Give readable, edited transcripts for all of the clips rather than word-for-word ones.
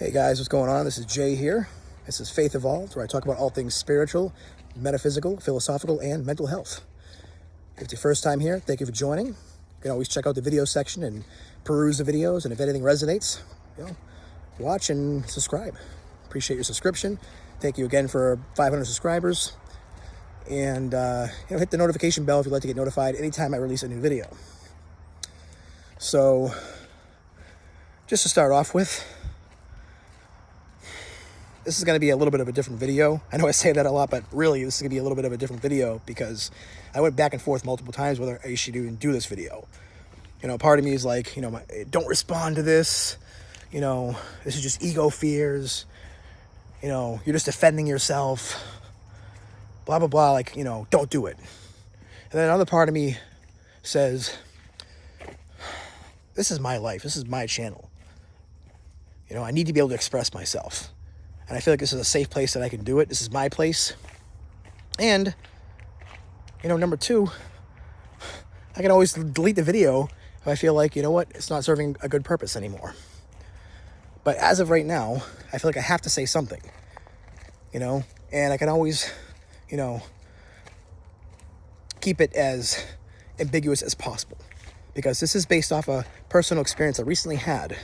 Hey guys, what's going on? This is Jay here. This is Faith Evolved, where I talk about all things spiritual, metaphysical, philosophical, and mental health. If it's your first time here, thank you for joining. You can always check out the video section and peruse the videos, and if anything resonates, watch and subscribe. Appreciate your subscription. Thank you again for 500 subscribers. And hit the notification bell if you'd like to get notified anytime I release a new video. So, just to start off with, this is going to be a little bit of a different video. I know I say that a lot, but really this is going to be a little bit of a different video because I went back and forth multiple times whether I should even do this video. Part of me is like, don't respond to this. This is just ego fears. You're just defending yourself. Blah, blah, blah. Don't do it. And then another part of me says, this is my life. This is my channel. I need to be able to express myself. And I feel like this is a safe place that I can do it. This is my place. And, number two, I can always delete the video if I feel like, it's not serving a good purpose anymore. But as of right now, I feel like I have to say something, and I can always, keep it as ambiguous as possible because this is based off a personal experience I recently had.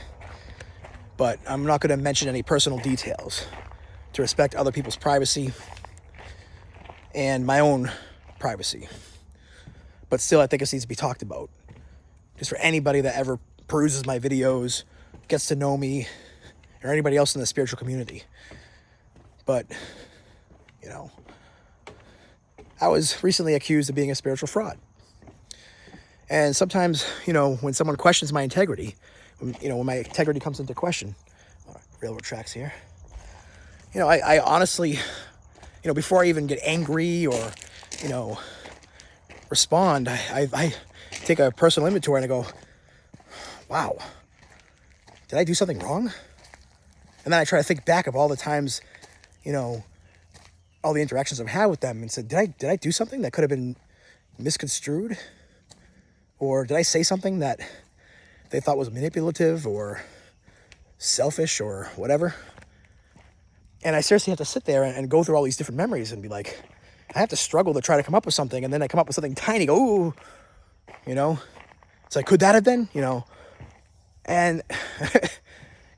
But I'm not going to mention any personal details to respect other people's privacy and my own privacy. But still, I think this needs to be talked about. Just for anybody that ever peruses my videos, gets to know me, or anybody else in the spiritual community. But, I was recently accused of being a spiritual fraud. And sometimes, when someone questions my integrity, when my integrity comes into question, railroad tracks here, I honestly, before I even get angry or, respond, I take a personal inventory and I go, wow, did I do something wrong? And then I try to think back of all the times, all the interactions I've had with them and said, did I do something that could have been misconstrued? Or did I say something that they thought was manipulative or selfish or whatever? And I seriously have to sit there and go through all these different memories and be like, I have to struggle to try to come up with something, and then I come up with something tiny, go, ooh, it's like, could that have been, and,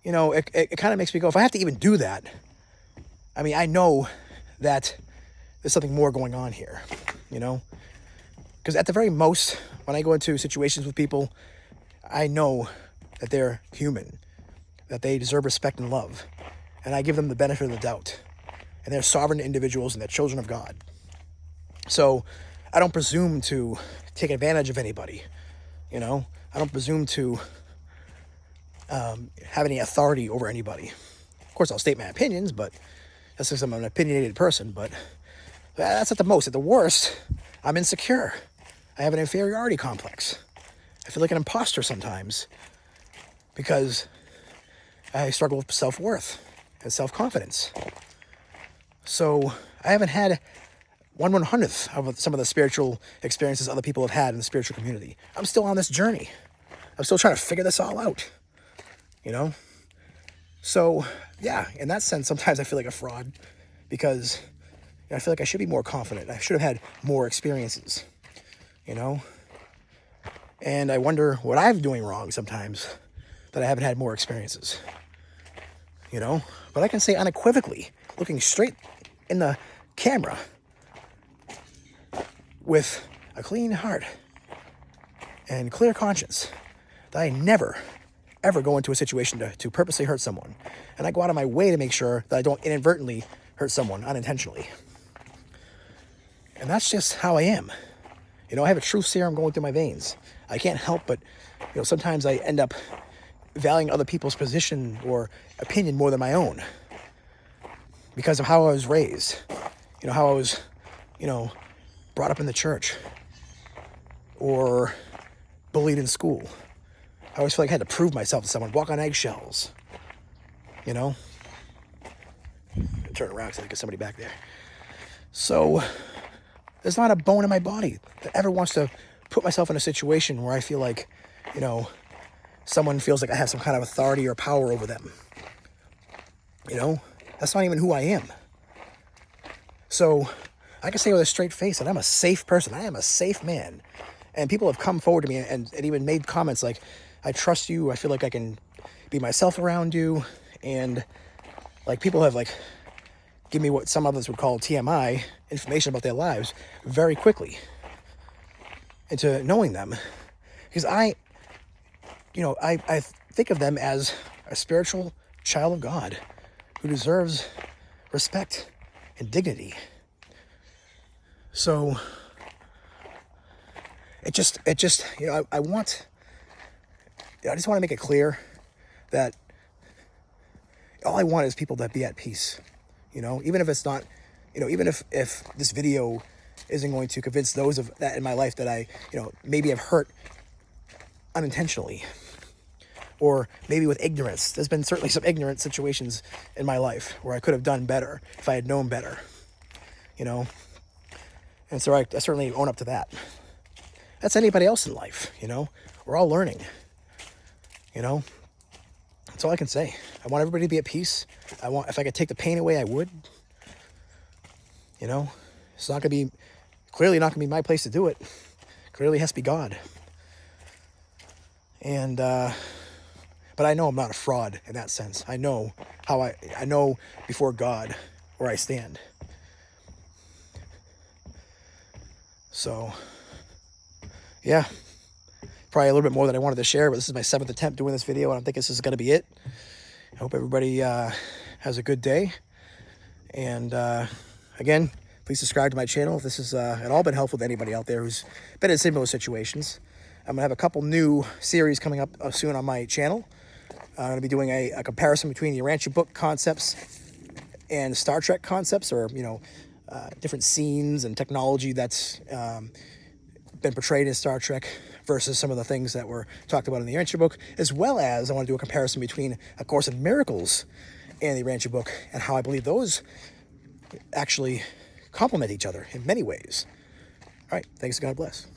it kind of makes me go, if I have to even do that, I know that there's something more going on here, because at the very most, when I go into situations with people, I know that they're human, that they deserve respect and love, and I give them the benefit of the doubt, and they're sovereign individuals and they're children of God. So I don't presume to take advantage of anybody, I don't presume to have any authority over anybody. Of course, I'll state my opinions, but that's because I'm an opinionated person, but that's at the most. At the worst, I'm insecure. I have an inferiority complex. I feel like an imposter sometimes because I struggle with self-worth and self-confidence. So I haven't had 1/100th of some of the spiritual experiences other people have had in the spiritual community. I'm still on this journey. I'm still trying to figure this all out, So, yeah, in that sense, sometimes I feel like a fraud because I feel like I should be more confident. I should have had more experiences, And I wonder what I'm doing wrong sometimes that I haven't had more experiences, But I can say unequivocally, looking straight in the camera with a clean heart and clear conscience, that I never, ever go into a situation to purposely hurt someone. And I go out of my way to make sure that I don't inadvertently hurt someone unintentionally. And that's just how I am. I have a truth serum going through my veins. I can't help but, sometimes I end up valuing other people's position or opinion more than my own because of how I was raised, how I was, brought up in the church or bullied in school. I always feel like I had to prove myself to someone, walk on eggshells, Turn around because I think there's somebody back there. So there's not a bone in my body that ever wants to put myself in a situation where I feel like, someone feels like I have some kind of authority or power over them. You know, that's not even who I am. So I can say with a straight face that I'm a safe person. I am a safe man. And people have come forward to me and even made comments like, I trust you. I feel like I can be myself around you. And like people have like give me what some others would call TMI, information about their lives, very quickly into knowing them. Because I think of them as a spiritual child of God who deserves respect and dignity. So it just, I just want to make it clear that all I want is people to be at peace, even if it's not, even if this video isn't going to convince those of that in my life that I, maybe have hurt unintentionally or maybe with ignorance. There's been certainly some ignorant situations in my life where I could have done better if I had known better, and so I certainly own up to that. That's anybody else in life, we're all learning, That's all I can say. I want everybody to be at peace. If I could take the pain away, I would. It's clearly not going to be my place to do it. Clearly has to be God. And, but I know I'm not a fraud in that sense. I know I know before God where I stand. So, yeah. Probably a little bit more than I wanted to share, but this is my 7th attempt doing this video. I don't think this is going to be it. I hope everybody has a good day. And again, please subscribe to my channel if this has at all been helpful to anybody out there who's been in similar situations. I'm going to have a couple new series coming up soon on my channel. I'm going to be doing a comparison between the Rancher book concepts and Star Trek concepts, or, different scenes and technology that's been portrayed in Star Trek versus some of the things that were talked about in the Rancher book, as well as I want to do a comparison between A Course in Miracles and the Rancher book and how I believe those actually complement each other in many ways. All right, thanks, God bless.